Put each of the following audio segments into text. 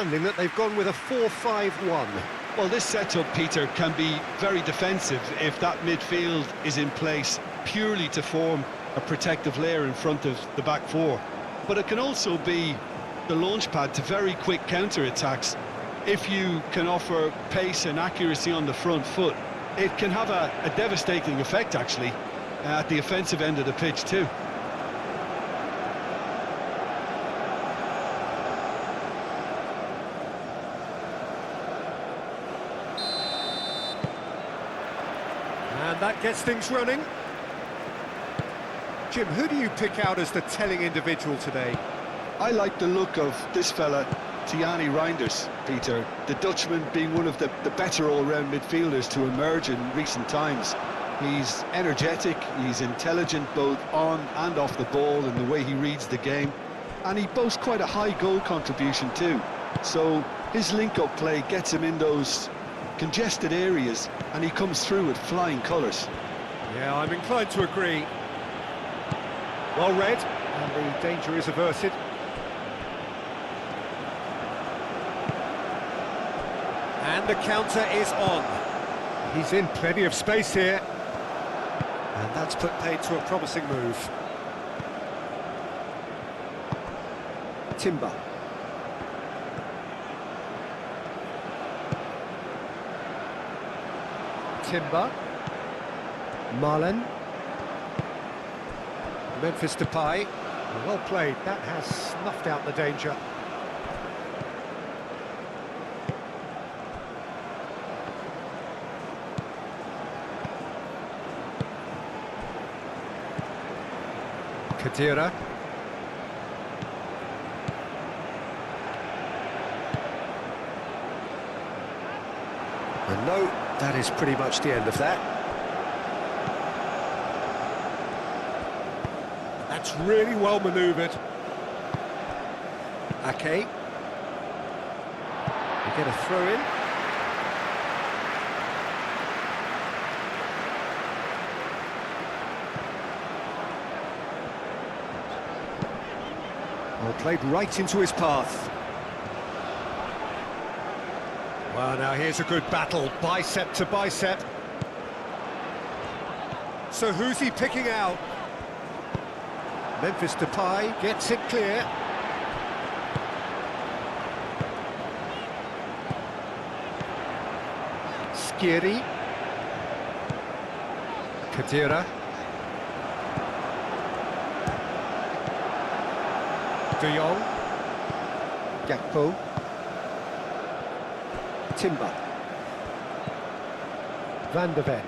understanding that they've gone with a 4-5-1. Well, this setup, Peter, can be very defensive if that midfield is in place purely to form a protective layer in front of the back four. But it can also be the launch pad to very quick counter-attacks. If you can offer pace and accuracy on the front foot, it can have a devastating effect, actually, at the offensive end of the pitch too. And that gets things running. Jim, who do you pick out as the telling individual today? I like the look of this fella, Tijani Reinders, Peter. The Dutchman being one of the better all-round midfielders to emerge in recent times. He's energetic, he's intelligent both on and off the ball in the way he reads the game. And he boasts quite a high goal contribution too. So his link-up play gets him in those congested areas and he comes through with flying colours. Yeah, I'm inclined to agree. Well read, and the danger is averted. And the counter is on. He's in plenty of space here. And that's put paid to a promising move. Timber. Timber. Marlen. Memphis Depay. Well played, that has snuffed out the danger. Khedira. And no, that is pretty much the end of that. That's really well manoeuvred. Ake. You get a throw in. Well, played right into his path. Well, now here's a good battle, bicep to bicep. So who's he picking out? Memphis Depay gets it clear. Skiri. Khedira. De Jong. Gakpo. Timber. Van de Ven.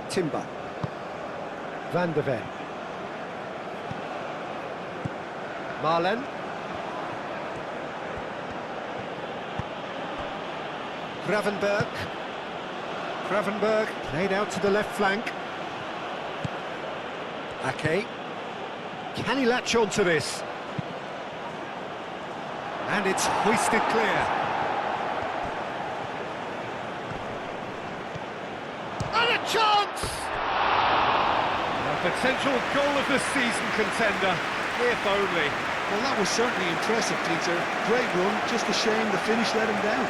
Timber. Van de Ven. Marlen. Gravenberg. Gravenberg played out to the left flank. Ake. Can he latch on to this? And it's hoisted clear. And a chance! A potential goal of the season contender, if only. Well, that was certainly impressive, Peter. Great run, just a shame the finish let him down.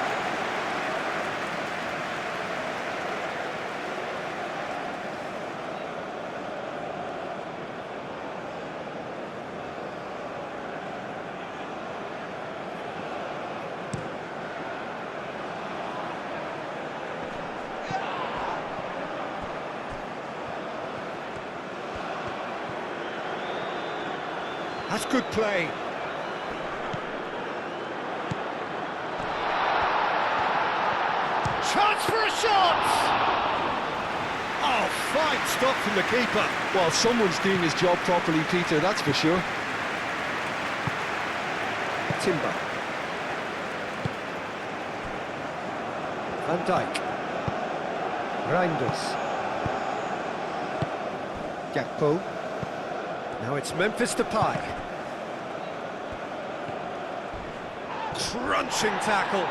That's good play. Chance for a shot! Oh, fine stop from the keeper. Well, someone's doing his job properly, Peter, that's for sure. Timber. Van Dijk. Reinders. Gakpo. Now it's Memphis Depay. Crunching tackle.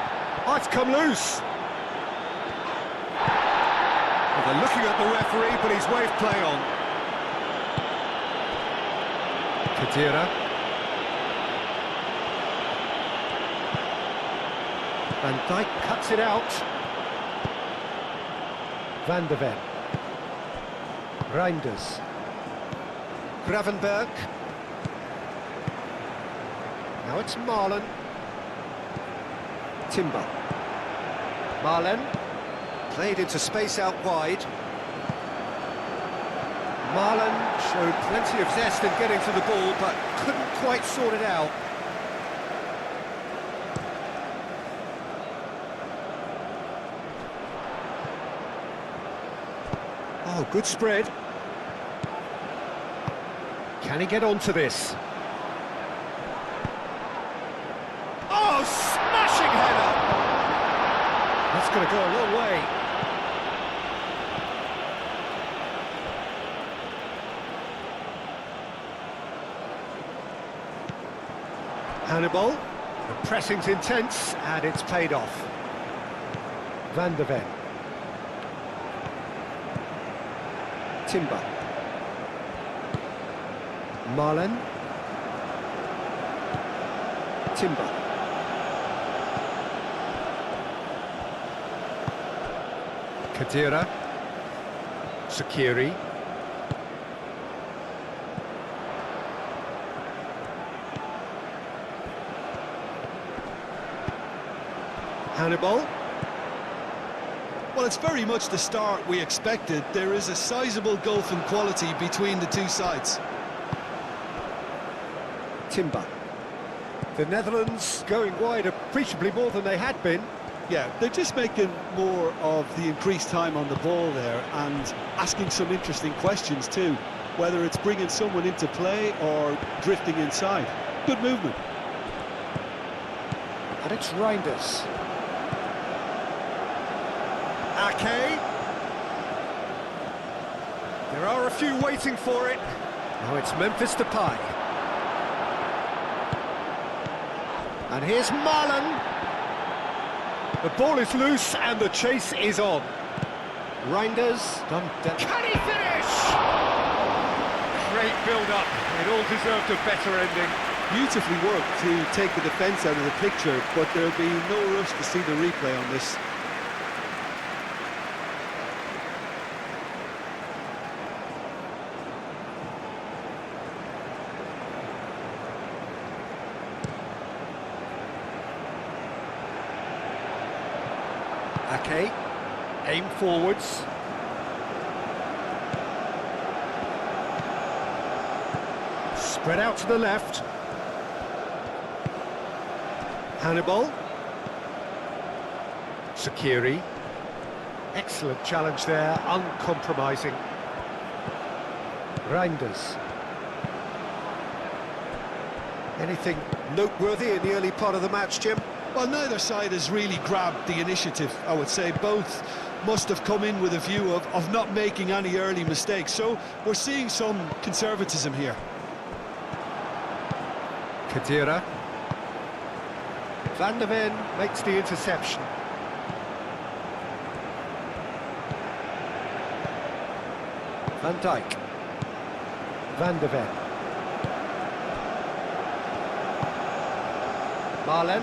Oh, it's come loose. Well, they're looking at the referee, but he's waved play on. Khedira. Van Dijk cuts it out. Van de Ven. Reinders. Gravenberg. Now it's Marlen. Timber. Marlen. Played into space out wide. Marlen showed plenty of zest in getting to the ball, but couldn't quite sort it out. Oh, good spread. Can he get onto this? Oh, smashing header! That's going to go a long way. Hannibal. The pressing's intense, and it's paid off. Van de Ven. Timber. Marlen. Timber. Kadira. Sakiri. Hannibal. Well, it's very much the start we expected. There is a sizable gulf in quality between the two sides. Timber. The Netherlands going wide appreciably more than they had been. Yeah, they're just making more of the increased time on the ball there and asking some interesting questions too, whether it's bringing someone into play or drifting inside. Good movement. And it's Reinders. Ake. There are a few waiting for it. Now it's Memphis Depay. And here's Marlen. The ball is loose and the chase is on. Reinders. Can he finish? Great build-up. It all deserved a better ending. Beautifully worked to take the defence out of the picture, but there'll be no rush to see the replay on this. Ake, aim forwards. Spread out to the left. Hannibal. Sakiri. Excellent challenge there, uncompromising. Reinders. Anything noteworthy in the early part of the match, Jim? Well, neither side has really grabbed the initiative, I would say. Both must have come in with a view of not making any early mistakes. So we're seeing some conservatism here. Kadira. Van de Ven makes the interception. Van Dijk. Van de Ven. Marlen.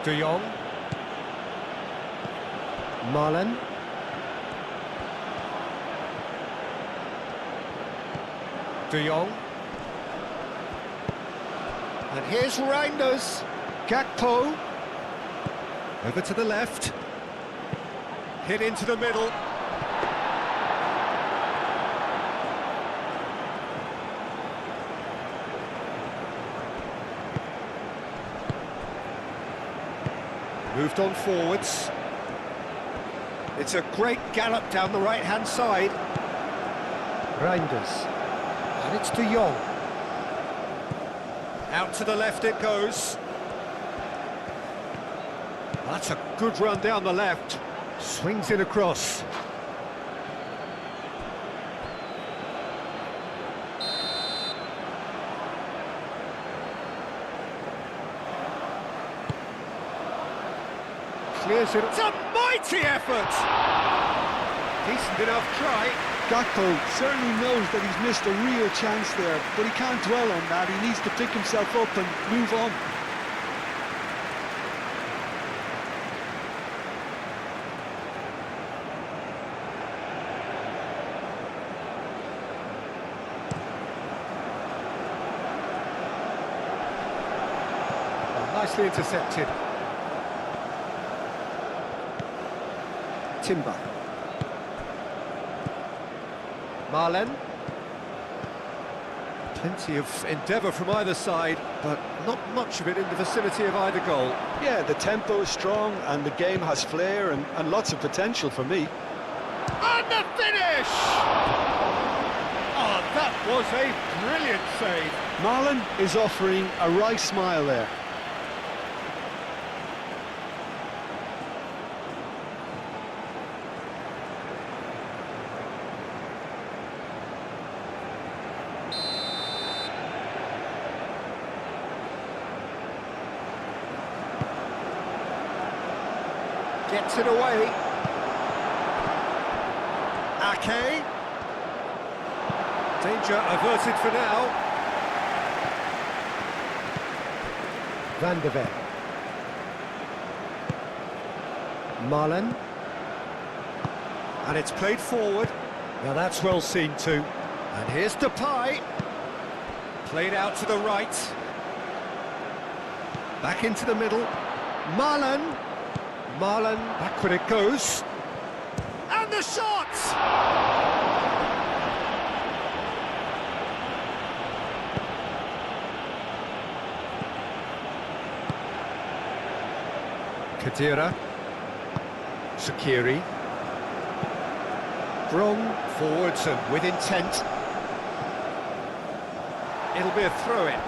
De Jong. Marlen. De Jong. And here's Reinders. Gakpo. Over to the left. Hit into the middle. Moved on forwards. It's a great gallop down the right-hand side. Reinders. And it's De Jong. Out to the left it goes. That's a good run down the left. Swings it across. Clears it. It's a mighty effort! Decent enough try. Gakpo certainly knows that he's missed a real chance there, but he can't dwell on that. He needs to pick himself up and move on. Nicely intercepted. Timber. Marlen. Plenty of endeavour from either side, but not much of it in the vicinity of either goal. Yeah, the tempo is strong and the game has flair and lots of potential for me. And the finish! Oh, that was a brilliant save. Marlen is offering a wry smile there. Gets it away. Ake. Danger averted for now. Van de Ven. Marlen. And it's played forward. Now that's well seen too. And here's Depay. Played out to the right. Back into the middle. Marlen. Marlen, backward it goes. And the shot! Khedira. Shaqiri. Brong forwards and with intent. It'll be a throw-in.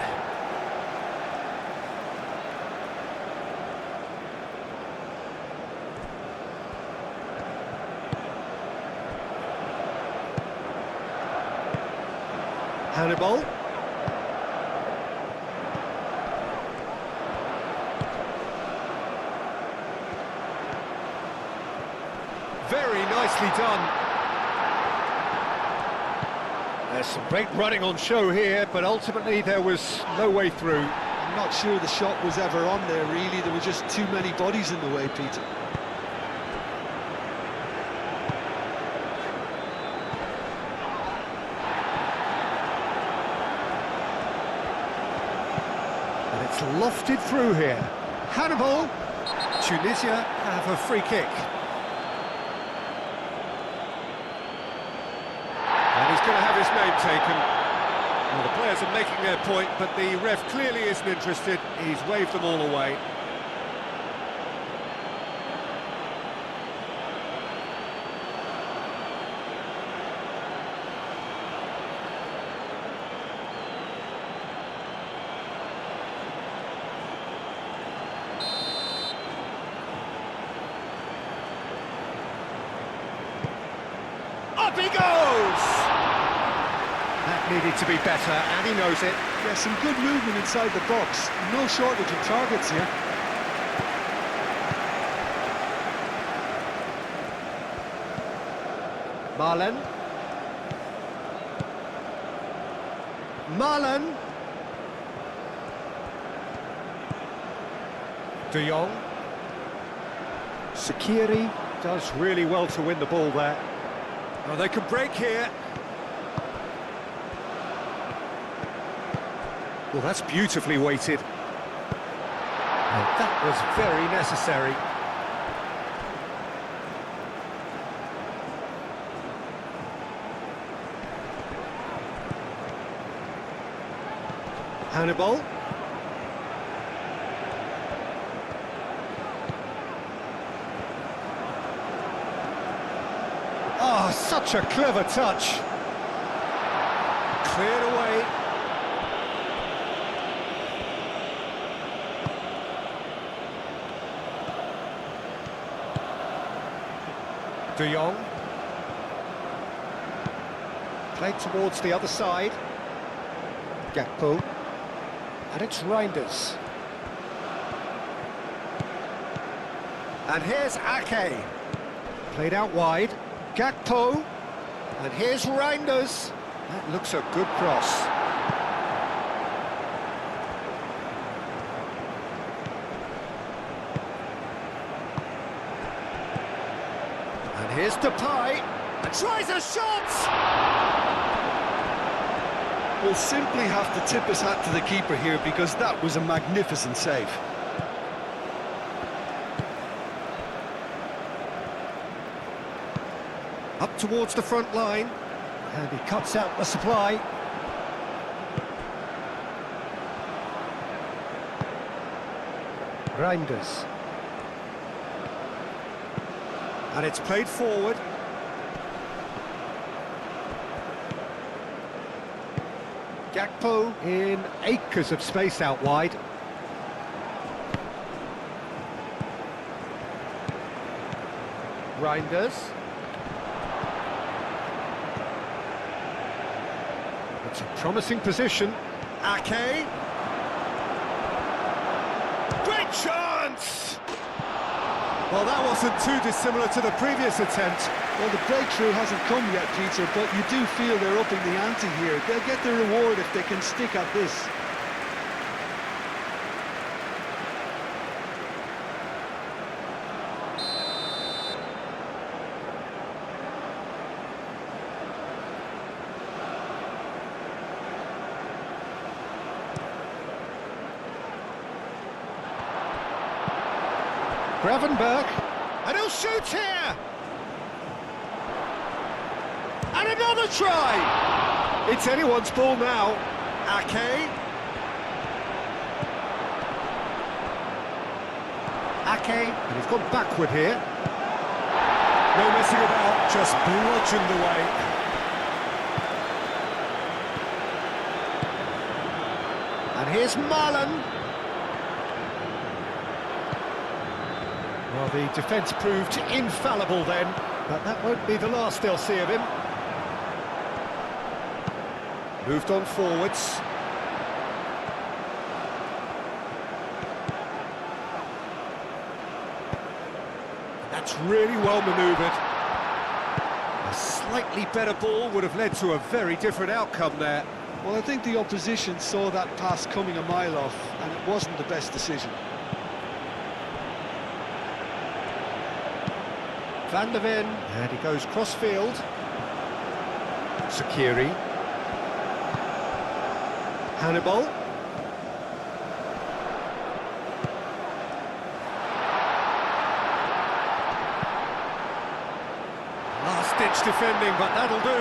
Hannibal. Very nicely done. There's some great running on show here, but ultimately there was no way through. I'm not sure the shot was ever on there, really. There were just too many bodies in the way, Peter. It's lofted through here. Hannibal. Tunisia have a free kick. And he's going to have his name taken. Well, the players are making their point, but the ref clearly isn't interested. He's waved them all away. Up he goes! That needed to be better, and he knows it. Yeah, some good movement inside the box. No shortage of targets here. Marlen. Marlen. De Jong. Shaqiri does really well to win the ball there. Oh, they can break here. Well, that's beautifully weighted. Oh, that was very necessary. Hannibal. Oh, such a clever touch. Cleared away. De Jong. Played towards the other side. Gakpo. And it's Reinders. And here's Ake. Played out wide. Gakpo, and here's Reinders. That looks a good cross. And here's Depay, and tries a shot! We'll simply have to tip his hat to the keeper here because that was a magnificent save. Up towards the front line, and he cuts out the supply. Reinders. And it's played forward. Gakpo in acres of space out wide. Reinders. It's a promising position. Ake. Great chance! Well, that wasn't too dissimilar to the previous attempt. Well, the breakthrough hasn't come yet, Peter, but you do feel they're upping the ante here. They'll get the reward if they can stick at this. Gravenberg, and he'll shoot here! And another try! It's anyone's ball now. Ake. Ake, and he's gone backward here. No messing about, just bludgeoned away. And here's Marlon. Well, the defence proved infallible then, but that won't be the last they'll see of him. Moved on forwards. That's really well manoeuvred. A slightly better ball would have led to a very different outcome there. Well, I think the opposition saw that pass coming a mile off, and it wasn't the best decision. Van der Ven, and he goes cross-field. Sakiri. Hannibal. Last-ditch defending, but that'll do.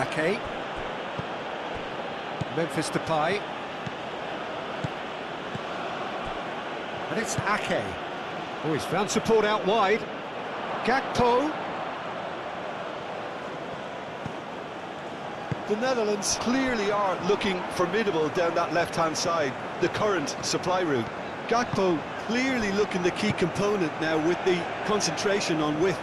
Ake. Memphis Depay. And it's Ake. Oh, he's found support out wide. Gakpo. The Netherlands clearly are looking formidable down that left-hand side, the current supply route. Gakpo clearly looking the key component now with the concentration on width.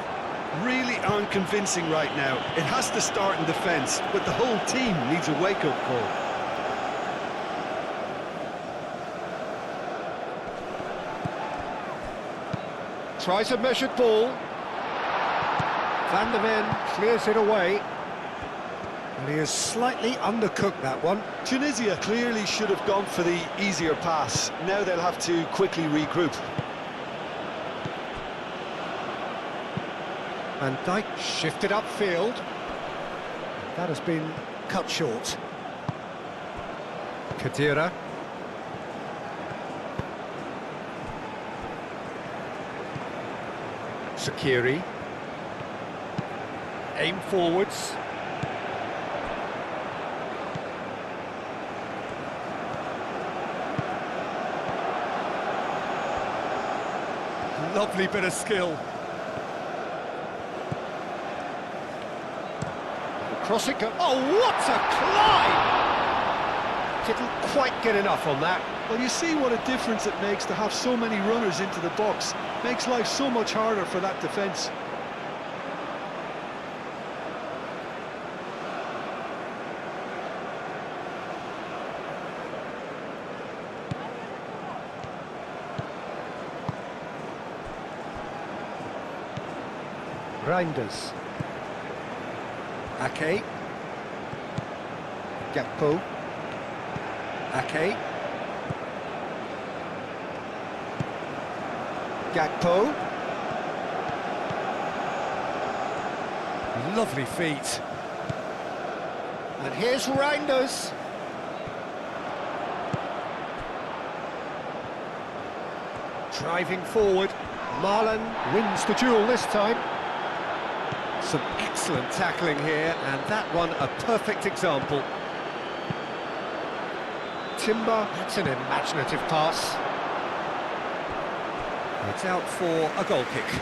Really unconvincing right now. It has to start in defence, but the whole team needs a wake-up call. Tries a measured ball. Van der Ven clears it away. And he has slightly undercooked that one. Tunisia clearly should have gone for the easier pass. Now they'll have to quickly regroup. Van Dijk shifted upfield. That has been cut short. Khedira. Sakiri. Aim forwards. Lovely bit of skill. Cross it go. Oh, what a climb! Didn't quite get enough on that. Well, you see what a difference it makes to have so many runners into the box. Makes life so much harder for that defence. Reinders. Ake. Gakpo. Ake. Gakpo. Lovely feet. And here's Reinders. Driving forward. Marlon wins the duel this time. Some excellent tackling here, and that one a perfect example. Timber, that's an imaginative pass. It's out for a goal kick.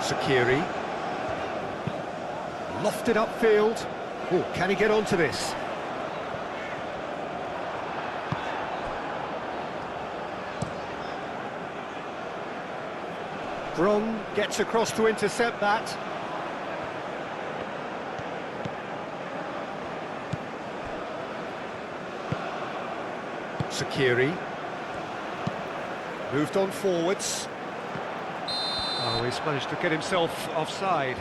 Sakiri. Lofted upfield. Oh, can he get onto this? Bron gets across to intercept that. Sakiri. Moved on forwards. Oh, he's managed to get himself offside.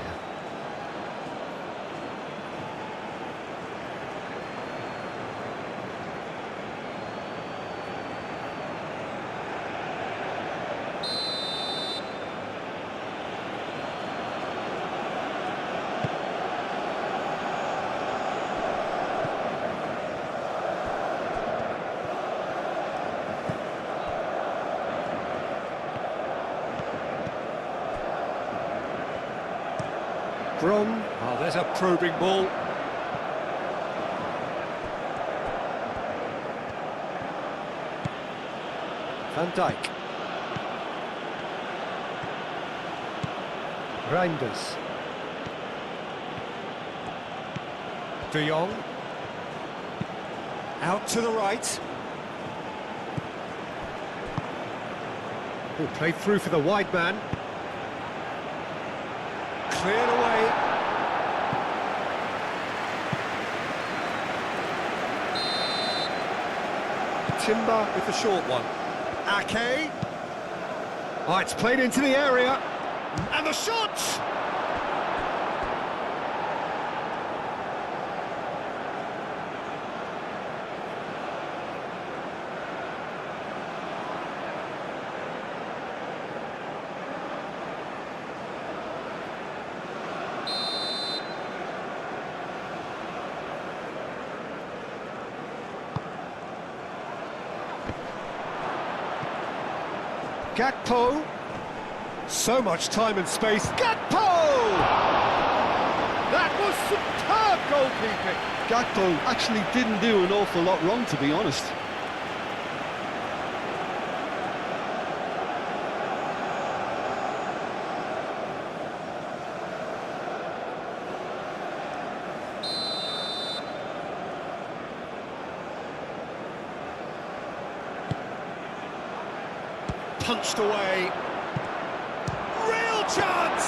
Bron, oh, there's a probing ball. Van Dijk. Reinders. De Jong. Out to the right. Oh, played through for the wide man. Cleared away. Timber with the short one. Ake. Oh, it's played into the area. And the shot! Gakpo. So much time and space. Gakpo! That was superb goalkeeping. Gakpo actually didn't do an awful lot wrong, to be honest. Punched away. Real chance!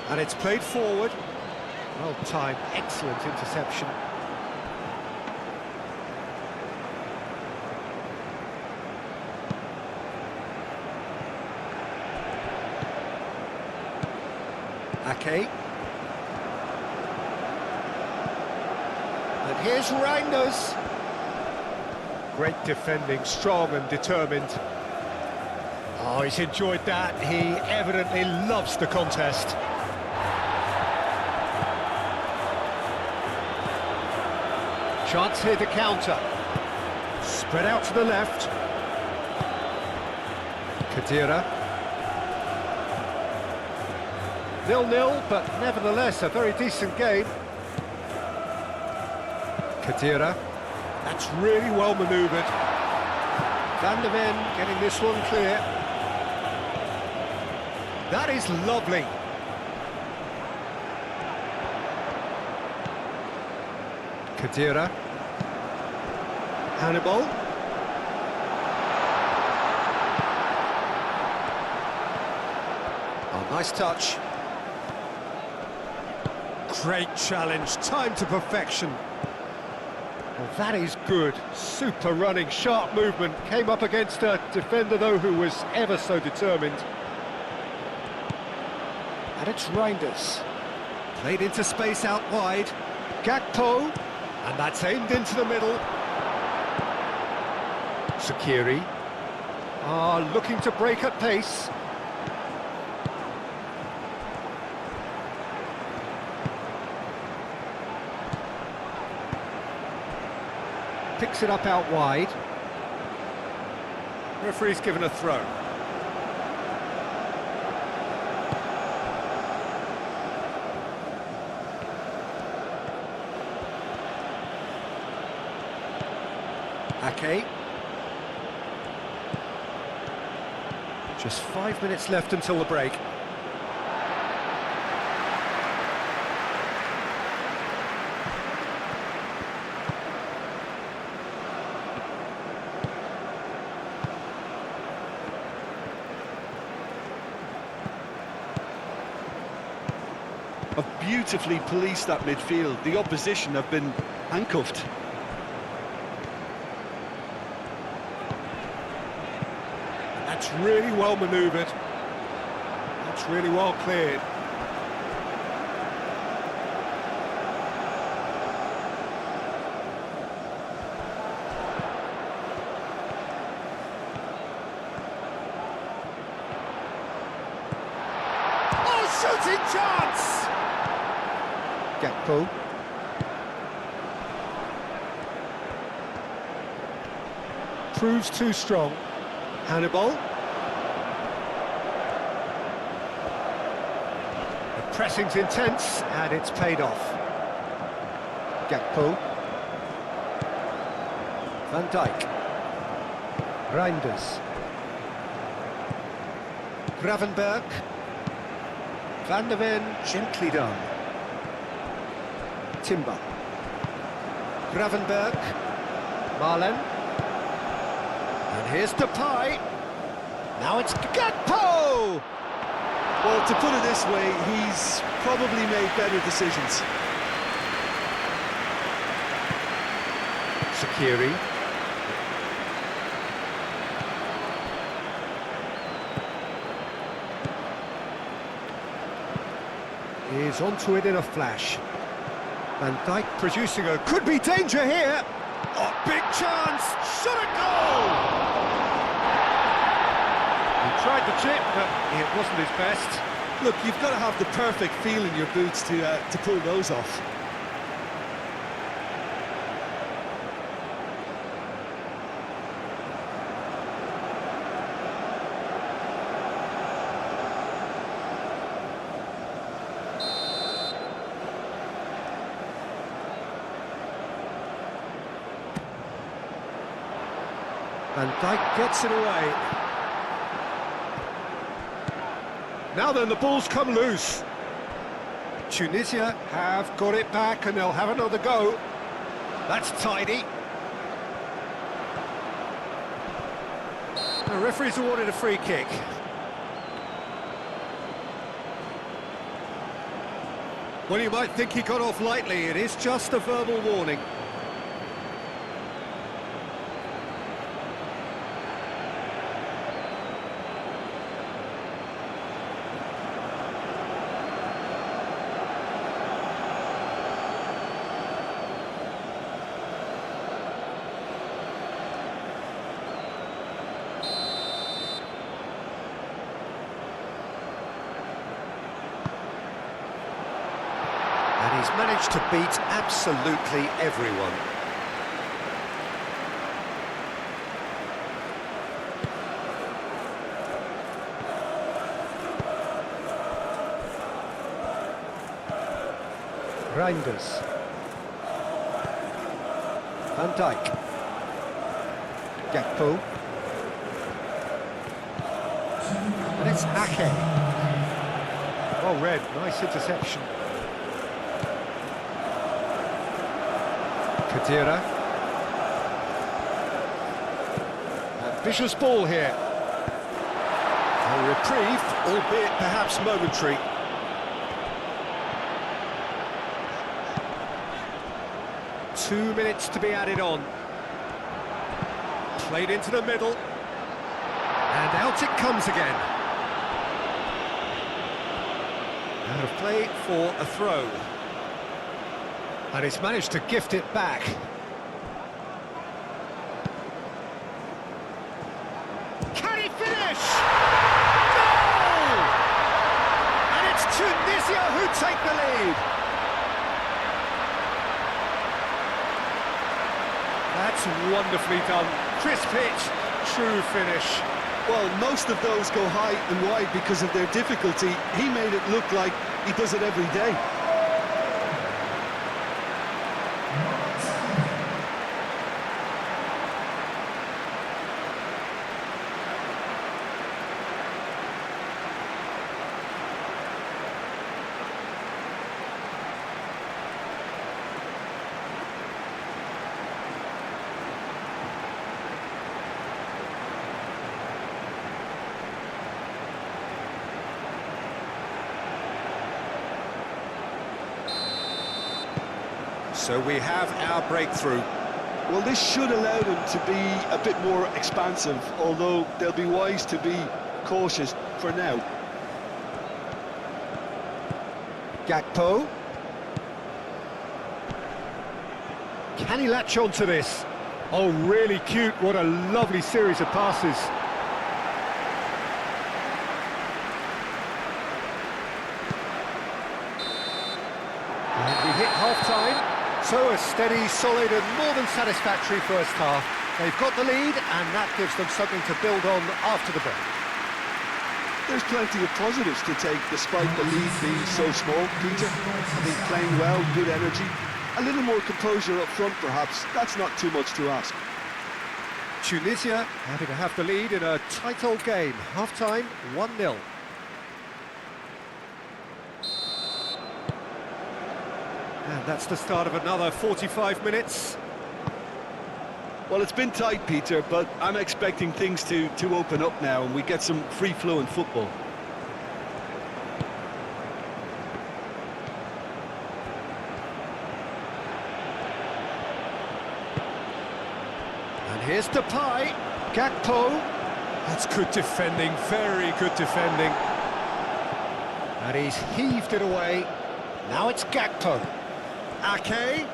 And it's played forward. Well timed, excellent interception. Ake. And here's Reinders. Great defending, strong and determined. Oh, he's enjoyed that. He evidently loves the contest. Chance here to counter. Spread out to the left. Khedira. 0-0, but nevertheless a very decent game. Khedira. That's really well manoeuvred. Van der Ven getting this one clear. That is lovely. Kadira. Hannibal. Oh, nice touch. Great challenge, time to perfection. Well, that is good. Super running, sharp movement. Came up against a defender, though, who was ever so determined. And it's Reinders. Played into space out wide. Gakpo. And that's aimed into the middle. Shaqiri. Looking to break at pace. Picks it up out wide. Referee's given a throw. Ake. Just 5 minutes left until the break. Have beautifully policed that midfield. The opposition have been handcuffed. That's really well manoeuvred. That's really well cleared. Oh, shooting chance! Gakpo. Proves too strong. Hannibal. The pressing's intense, and it's paid off. Gakpo. Van Dijk. Reinders. Gravenberg. Van der Ven, gently done. Timber. Gravenberg. Marlen. And here's Depay. Now it's Gakpo! Well, to put it this way, he's probably made better decisions. Shaqiri. He's onto it in a flash. Van Dijk producing a could-be danger here. Oh, big chance! Shot a goal! He tried the chip, but it wasn't his best. Look, you've got to have the perfect feel in your boots to pull those off. Van Dijk gets it away. Now then, the ball's come loose. Tunisia have got it back and they'll have another go. That's tidy. The referee's awarded a free kick. Well, you might think he got off lightly. It is just a verbal warning. And he's managed to beat absolutely everyone. Reinders. Van Dijk. Gakpo. And it's Ake. Well read, nice interception. Kadira. Ambitious ball here. A reprieve, albeit perhaps momentary. Two minutes to be added on. Played into the middle. And out it comes again. Out of play for a throw. And he's managed to gift it back. Can he finish? Goal! And it's Tunisia who take the lead. That's wonderfully done. Crisp hit, true finish. Well, most of those go high and wide because of their difficulty. He made it look like he does it every day. So we have our breakthrough. Well, this should allow them to be a bit more expansive, although they'll be wise to be cautious for now. Gakpo. Can he latch on to this? Oh, really cute. What a lovely series of passes. And we hit half-time. So a steady, solid and more than satisfactory first half. They've got the lead and that gives them something to build on after the break. There's plenty of positives to take despite the lead being so small, Peter. I think playing well, good energy, a little more composure up front perhaps. That's not too much to ask. Tunisia happy to have the lead in a tight old game. Half-time, 1-0. And that's the start of another 45 minutes. Well, it's been tight, Peter, but I'm expecting things to open up now and we get some free-flowing football. And here's Depay. Gakpo. That's good defending, very good defending. And he's heaved it away. Now it's Gakpo. Ake.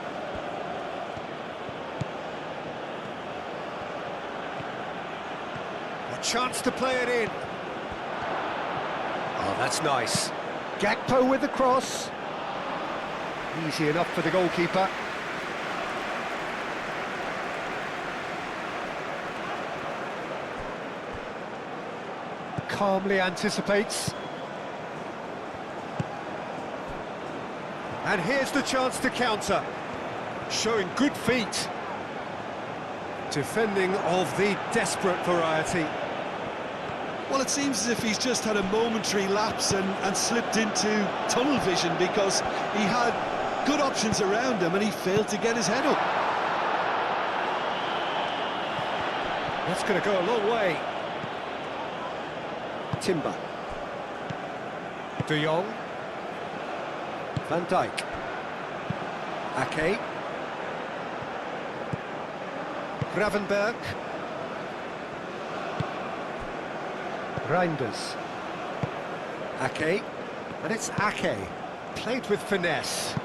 A chance to play it in. Oh, that's nice. Gakpo with the cross. Easy enough for the goalkeeper. Calmly anticipates. And here's the chance to counter. Showing good feet. Defending of the desperate variety. Well, it seems as if he's just had a momentary lapse and slipped into tunnel vision because he had good options around him and he failed to get his head up. That's going to go a long way. Timber. De Jong. Van Dijk. Ake. Gravenberg. Reinders. Ake. And it's Ake. Played with finesse.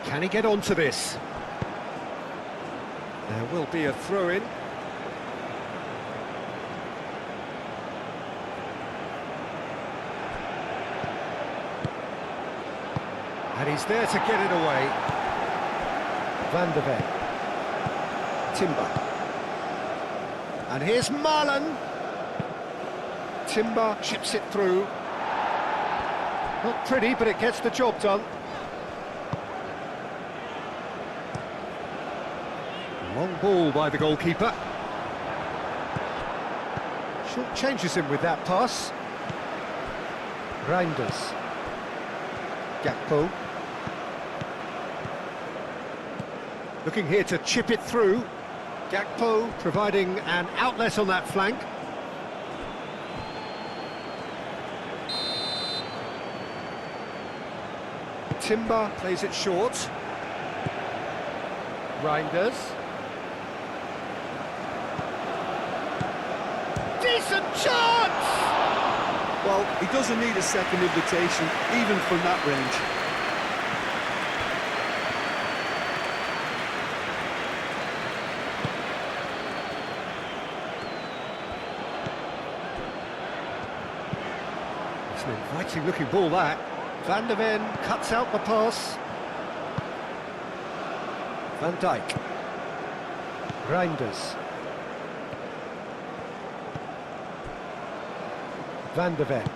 Can he get onto this? There will be a throw-in. And he's there to get it away. Van de Ven. Timber. And here's Marlon. Timber chips it through. Not pretty, but it gets the job done. Long ball by the goalkeeper. Short changes him with that pass. Reinders. Gakpo. Looking here to chip it through. Gakpo providing an outlet on that flank. Timber plays it short. Reinders. Decent chance! Well, he doesn't need a second invitation, even from that range. It's an inviting looking ball, that. Van der Ven cuts out the pass. Van Dijk. Reinders. Van der Ven.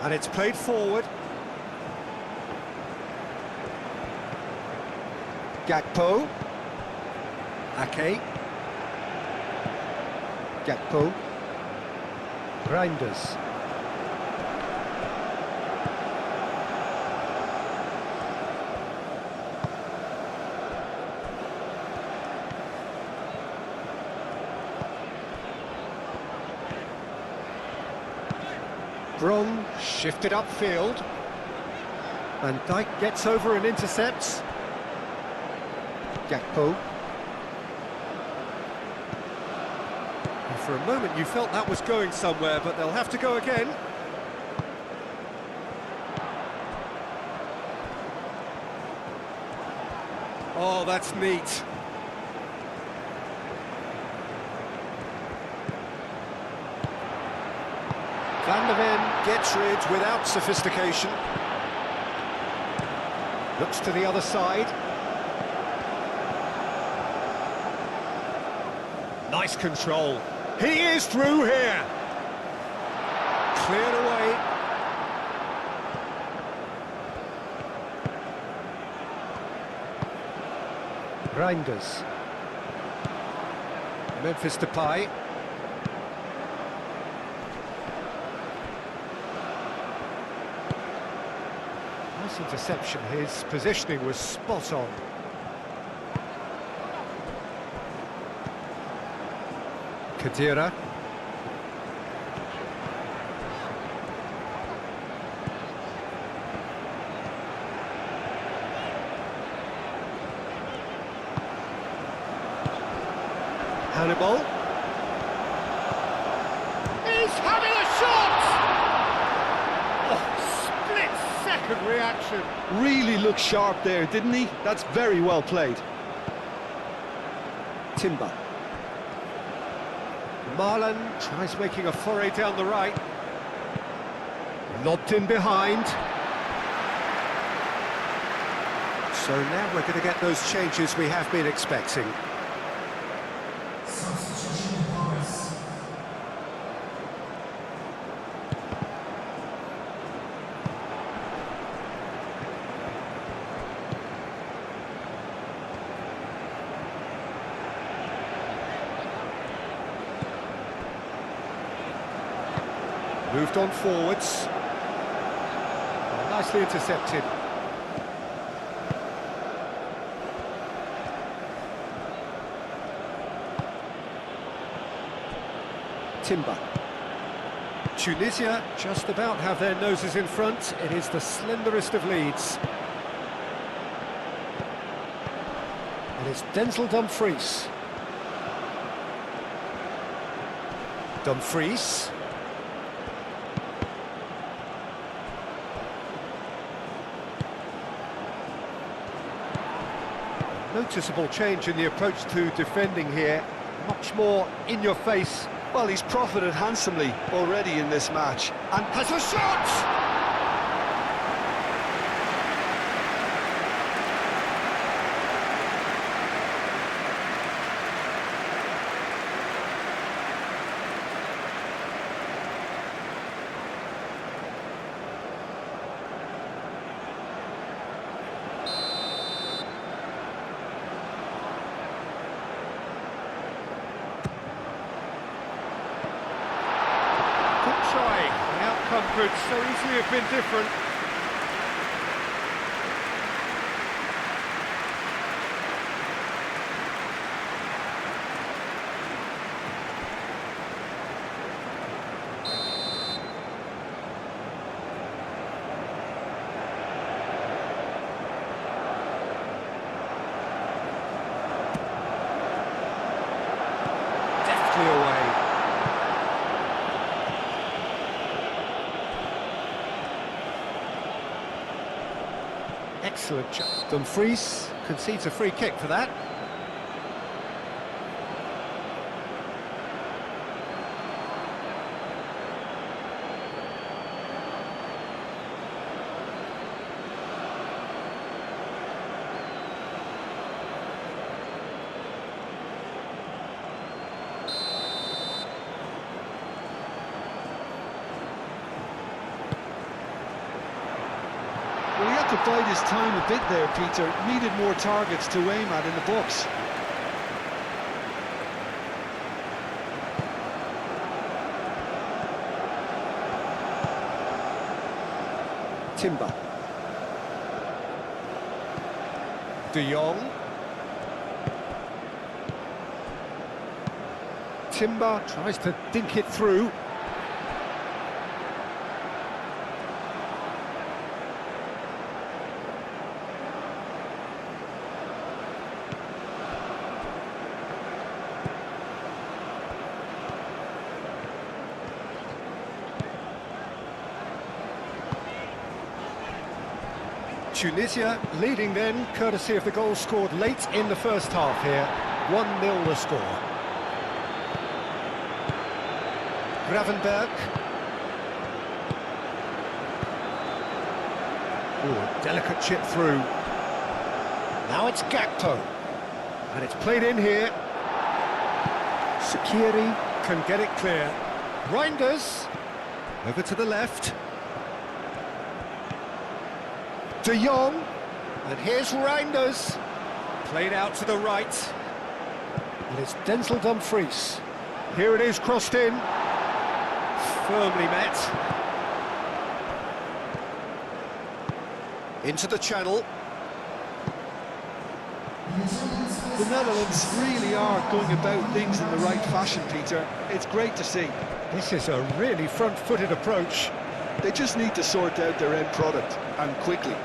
And it's played forward. Gakpo. Ake. Gakpo. Reinders. Bron shifted upfield. Van Dijk gets over and intercepts. Gakpo. And for a moment you felt that was going somewhere, but they'll have to go again. Oh, that's neat. Van der Ven gets rid without sophistication. Looks to the other side. Nice control. He is through here. Cleared away. Reinders. Memphis Depay. Nice interception. His positioning was spot on. Khedira. Hannibal. He's having a shot! Oh, split-second reaction. Really looked sharp there, didn't he? That's very well played. Timber. Marlon tries making a foray down the right. Lobbed in behind. So now we're going to get those changes we have been expecting. Moved on forwards. Oh, nicely intercepted. Timber. Tunisia just about have their noses in front. It is the slenderest of leads. And it's Denzel Dumfries. Dumfries. Noticeable change in the approach to defending here. Much more in your face. Well, he's profited handsomely already in this match. And has a shot! Try. The outcome could so easily have been different. Excellent job. Dumfries concedes a free kick for that. Well, he had to bide his time a bit there, Peter. Needed more targets to aim at in the box. Timber. De Jong. Timber tries to dink it through. Tunisia leading then, courtesy of the goal scored late in the first half here. 1-0 the score. Gravenberg. Ooh, delicate chip through. Now it's Gakpo. And it's played in here. Sakiri can get it clear. Reinders. Over to the left. De Jong, and here's Reinders, played out to the right, and it's Denzel Dumfries. Here it is, crossed in, firmly met. Into the channel. The Netherlands really are going about things in the right fashion, Peter. It's great to see. This is a really front-footed approach. They just need to sort out their end product, and quickly.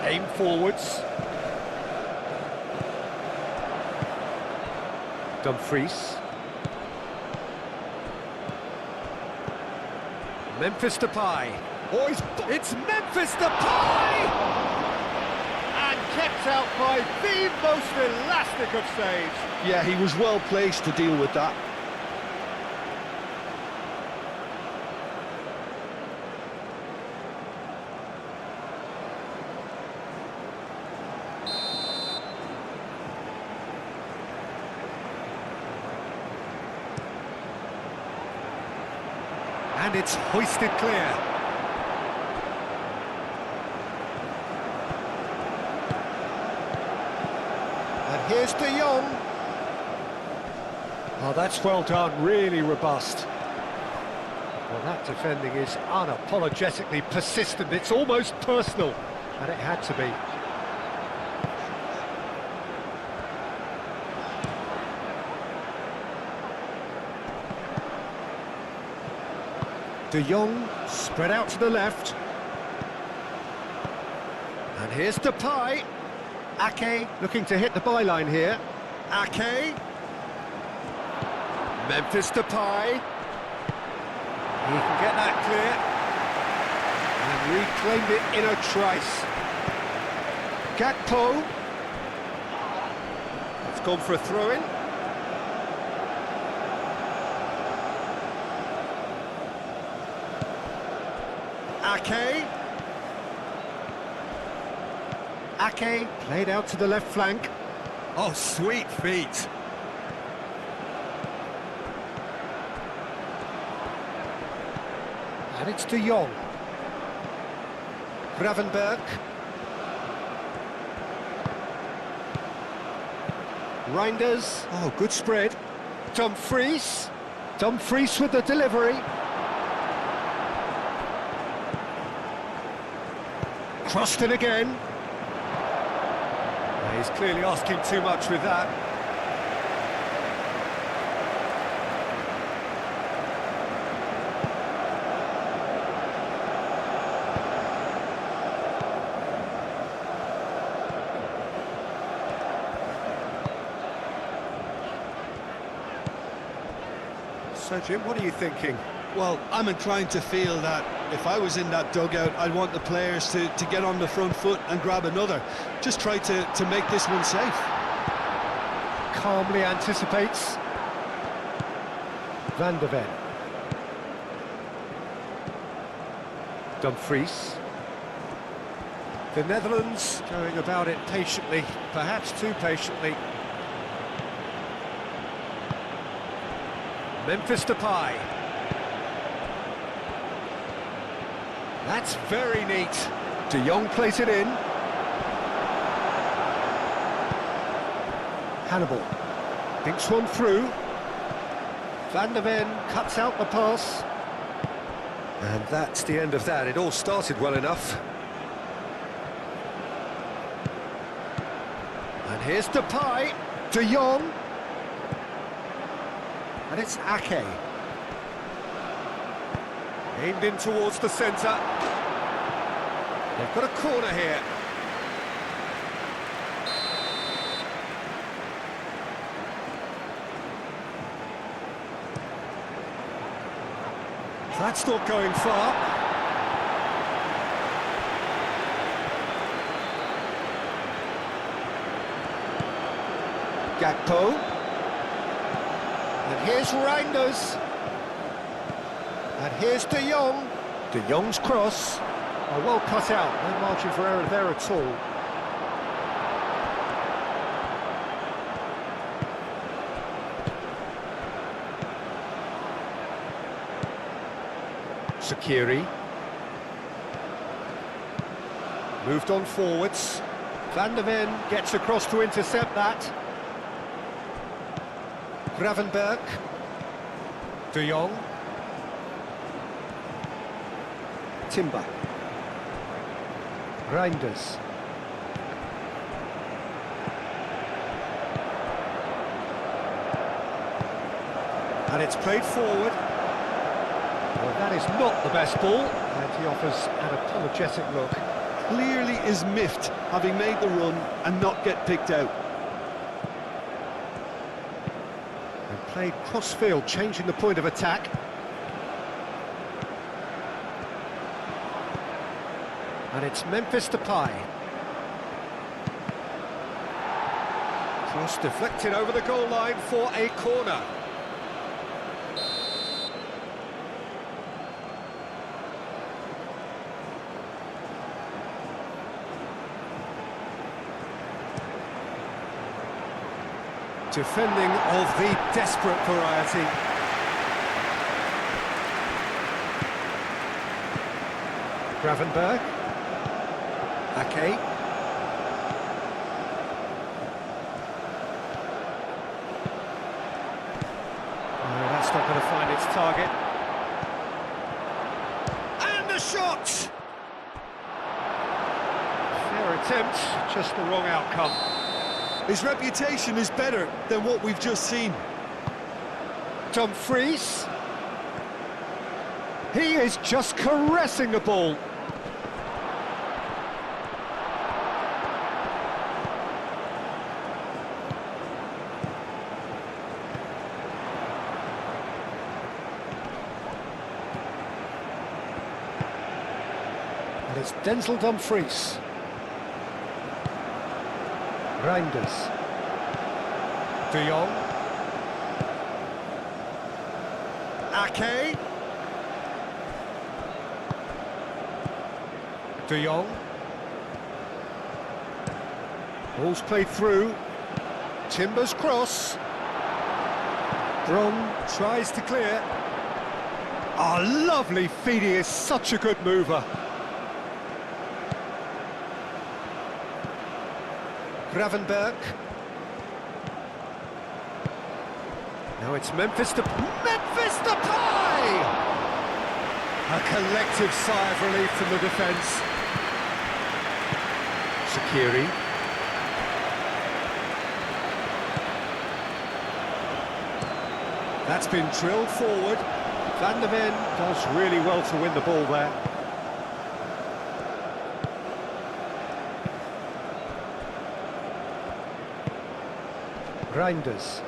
Aim forwards. Dumfries. Memphis Depay. Oh, it's Memphis Depay! And kept out by the most elastic of saves. Yeah, he was well placed to deal with that. And it's hoisted clear. And here's De Jong. Oh, that's well done, really robust. Well, that defending is unapologetically persistent. It's almost personal, and it had to be. De Jong spread out to the left. And here's Depay. Ake looking to hit the byline here. Ake. Memphis Depay. He can get that clear. And reclaimed it in a trice. Gakpo. It's gone for a throw-in. Ake. Ake played out to the left flank. Oh, sweet feet. And it's De Jong. Gravenberg. Reinders. Oh, good spread. Dumfries. Dumfries with the delivery. Crossed in again. He's clearly asking too much with that. So, Jim, what are you thinking? Well, I'm inclined to feel that if I was in that dugout, I'd want the players to get on the front foot and grab another. Just try to make this one safe. Calmly anticipates. Van der Ven. Dumfries. The Netherlands going about it patiently, perhaps too patiently. Memphis Depay. That's very neat. De Jong plays it in. Hannibal thinks one through. Van der Ven cuts out the pass. And that's the end of that. It all started well enough. And here's Depay. De Jong. And it's Ake. Aimed in towards the centre. They've got a corner here. That's not going far. Gakpo. And here's Reinders. And here's De Jong. De Jong's cross. Oh, well cut out. No margin for error there at all. Shaqiri. Moved on forwards. Van der Ven gets across to intercept that. Gravenberg. De Jong. Timber. Reinders. And it's played forward. Well, that is not the best ball, and he offers an apologetic look. Clearly is miffed, having made the run and not get picked out. And played cross-field, changing the point of attack. And it's Memphis Depay. Cross deflected over the goal line for a corner. Defending of the desperate variety. Gravenberg. Ake. No, that's not going to find its target. And the shot! Fair attempt, just the wrong outcome. His reputation is better than what we've just seen. Dumfries. He is just caressing the ball. And it's Denzel Dumfries. Reinders. De Jong. Ake. De Jong. Ball's played through. Timber's cross. Bron tries to clear. Oh, lovely feed, he is such a good mover. Gravenberg. Now it's Memphis Depay! A collective sigh of relief from the defence. Shaqiri. That's been drilled forward. Van der Ven does really well to win the ball there. Reinders.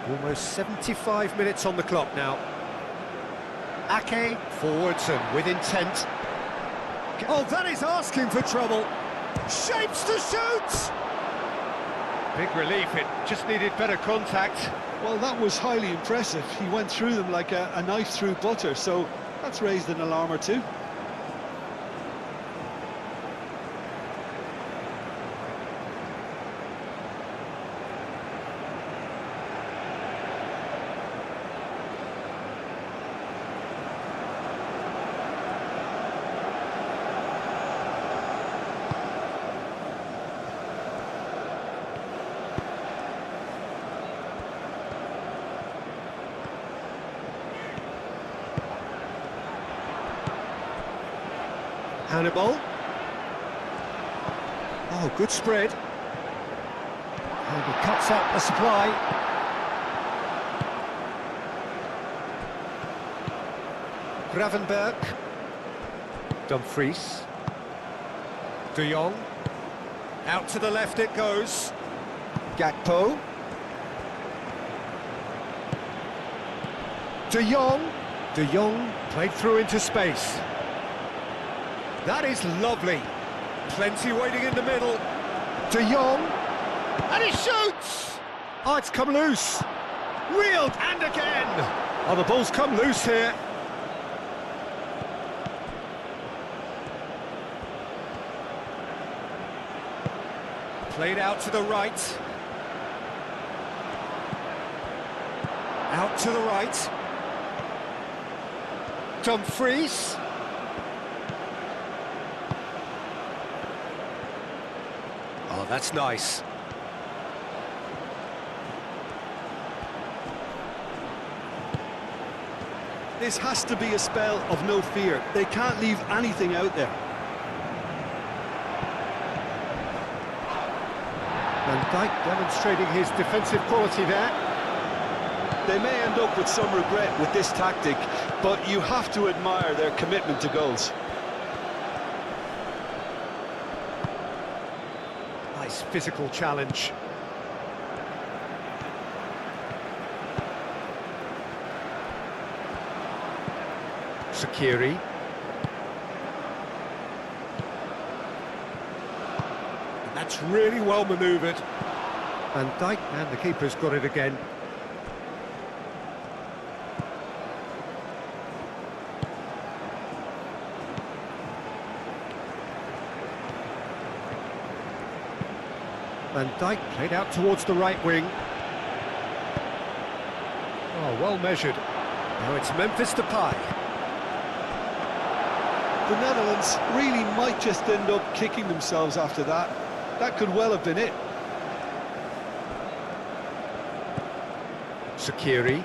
Almost 75 minutes on the clock now. Ake forwards and with intent. Oh, that is asking for trouble. Shapes to shoot! Big relief, it just needed better contact. Well, that was highly impressive. He went through them like a knife through butter, so that's raised an alarm or two. Hannibal. Oh, good spread. And he cuts out the supply. Gravenberg. Dumfries. De Jong. Out to the left it goes. Gakpo. De Jong. De Jong played through into space. That is lovely. Plenty waiting in the middle. De Jong. And he shoots! Oh, it's come loose. Reeled and again. Oh, the ball's come loose here. Played out to the right. Out to the right. Dumfries. Oh, that's nice. This has to be a spell of no fear. They can't leave anything out there. Van Dijk demonstrating his defensive quality there. They may end up with some regret with this tactic, but you have to admire their commitment to goals. Nice physical challenge. Sakiri. And that's really well manoeuvred. Van Dijk, and the keeper's got it again. Van Dijk played out towards the right wing. Oh, well measured. Now it's Memphis Depay. The Netherlands really might just end up kicking themselves after that. That could well have been it. Sakiri.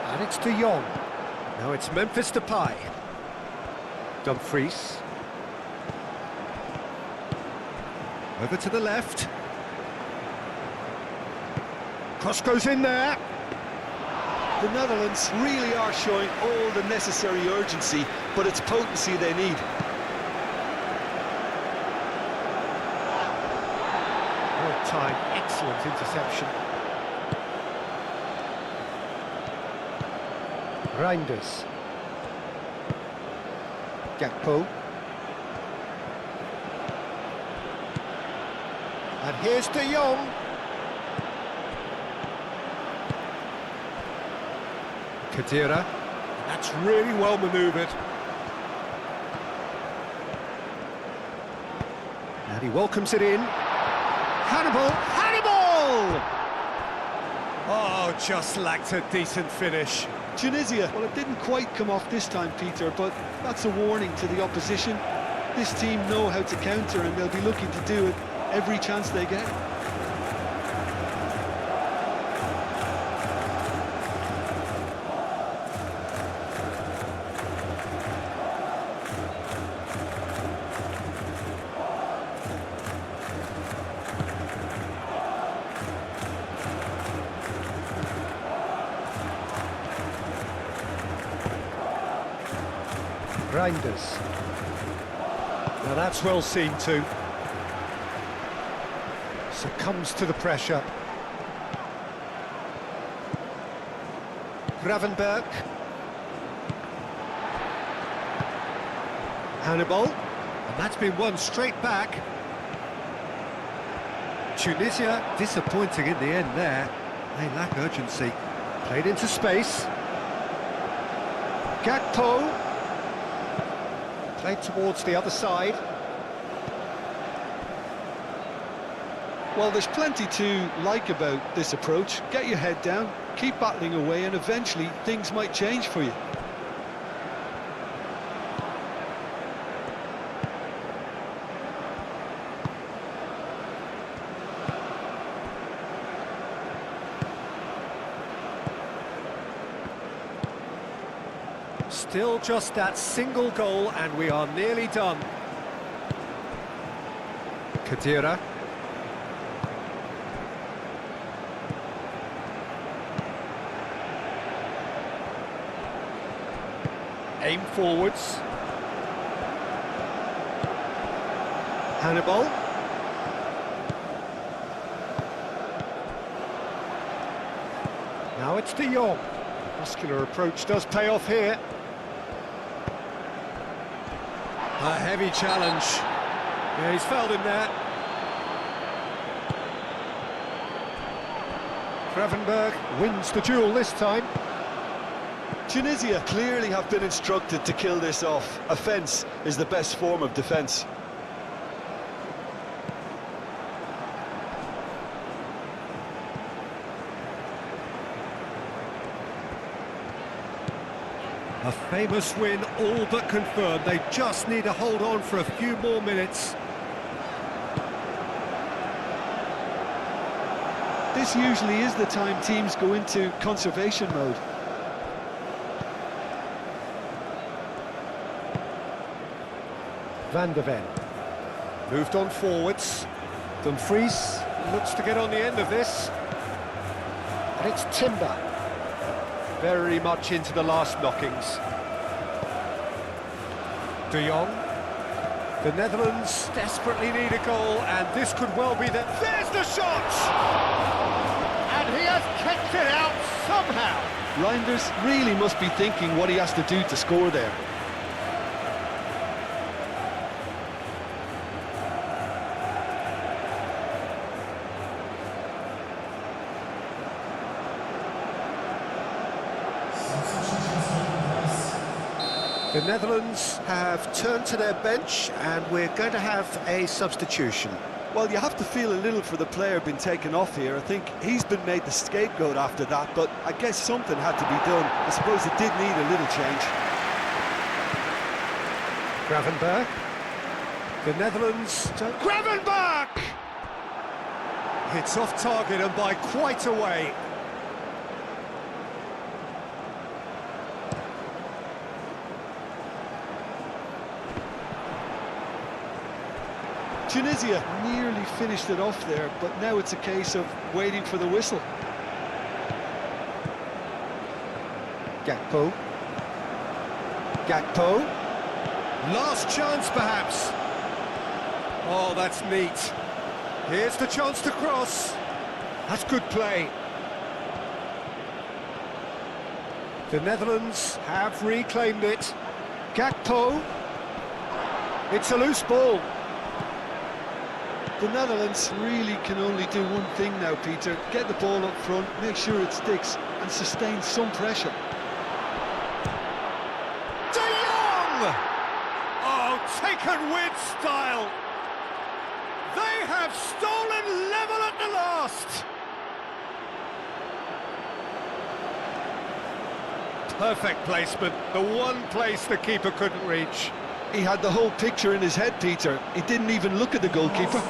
And it's De Jong. Now it's Memphis Depay. Dumfries. Over to the left. Cross goes in there. The Netherlands really are showing all the necessary urgency, but it's potency they need. Well timed, excellent interception. Reinders. Gakpo. And here's De Jong. Khedira. That's really well manoeuvred. And he welcomes it in. Hannibal! Hannibal! Oh, just lacked a decent finish. Tunisia, well, it didn't quite come off this time, Peter, but that's a warning to the opposition. This team know how to counter, and they'll be looking to do it every chance they get. Reinders. Now that's well seen too. Succumbs to the pressure. Gravenberg. Hannibal. And that's been won straight back. Tunisia disappointing in the end there. They lack urgency. Played into space. Gakpo. Played towards the other side. Well, there's plenty to like about this approach. Get your head down, keep battling away, and eventually things might change for you. Still just that single goal and we are nearly done. Khedira. Aim forwards. Hannibal. Now it's De Jong. Muscular approach does pay off here. A heavy challenge. Yeah, he's fouled him there. Gravenberg wins the duel this time. Tunisia clearly have been instructed to kill this off. Offence is the best form of defence. A famous win, all but confirmed. They just need to hold on for a few more minutes. This usually is the time teams go into conservation mode. Van der Ven. Moved on forwards. Dumfries looks to get on the end of this. And it's Timber. Very much into the last knockings. De Jong. The Netherlands desperately need a goal, and this could well be the... There's the shot! And he has kicked it out somehow. Reinders really must be thinking what he has to do to score there. The Netherlands have turned to their bench and we're going to have a substitution. Well, you have to feel a little for the player being taken off here. I think he's been made the scapegoat after that, but I guess something had to be done. I suppose it did need a little change. Gravenberg. The Netherlands... Gravenberg! It's off target and by quite a way. Tunisia nearly finished it off there, but now it's a case of waiting for the whistle. Gakpo. Gakpo. Last chance, perhaps. Oh, that's neat. Here's the chance to cross. That's good play. The Netherlands have reclaimed it. Gakpo. It's a loose ball. The Netherlands really can only do one thing now, Peter. Get the ball up front, make sure it sticks, and sustain some pressure. De Jong! Oh, taken with style. They have stolen level at the last. Perfect placement, the one place the keeper couldn't reach. He had the whole picture in his head, Peter. He didn't even look at the goalkeeper.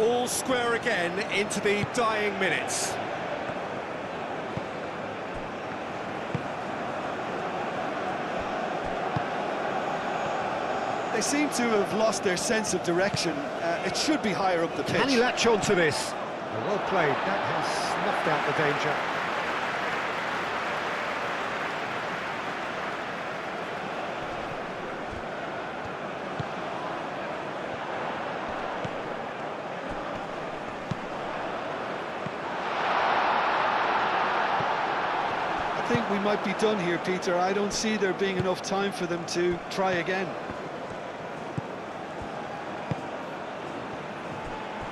all square again into the dying minutes. They seem to have lost their sense of direction. It should be higher up the pitch. Can he latch on to this? Well played, that has snuffed out the danger. I think we might be done here, Peter. I don't see there being enough time for them to try again.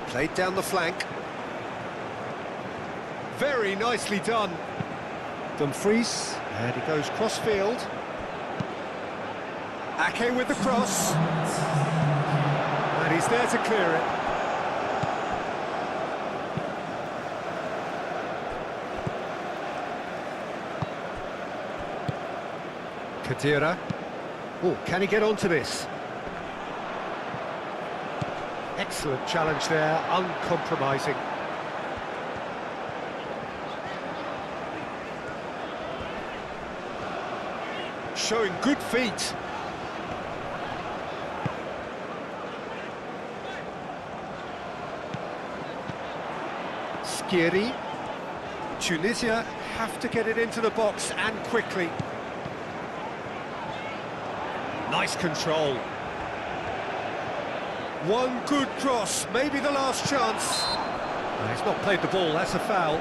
Played down the flank. Very nicely done. Dumfries, and he goes cross-field. Ake with the cross. And he's there to clear it. Kadira. Oh, can he get onto this? Excellent challenge there, uncompromising. Showing good feet. Skiri. Tunisia have to get it into the box and quickly. Nice control. One good cross, maybe the last chance. He's not played the ball, that's a foul.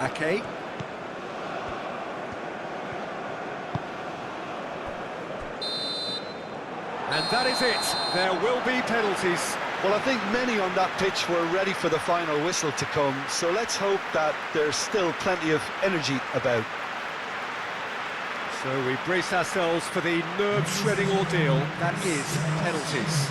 Ake. And that is it. There will be penalties. Well, I think many on that pitch were ready for the final whistle to come, so let's hope that there's still plenty of energy about. So we brace ourselves for the nerve-shredding ordeal that is penalties.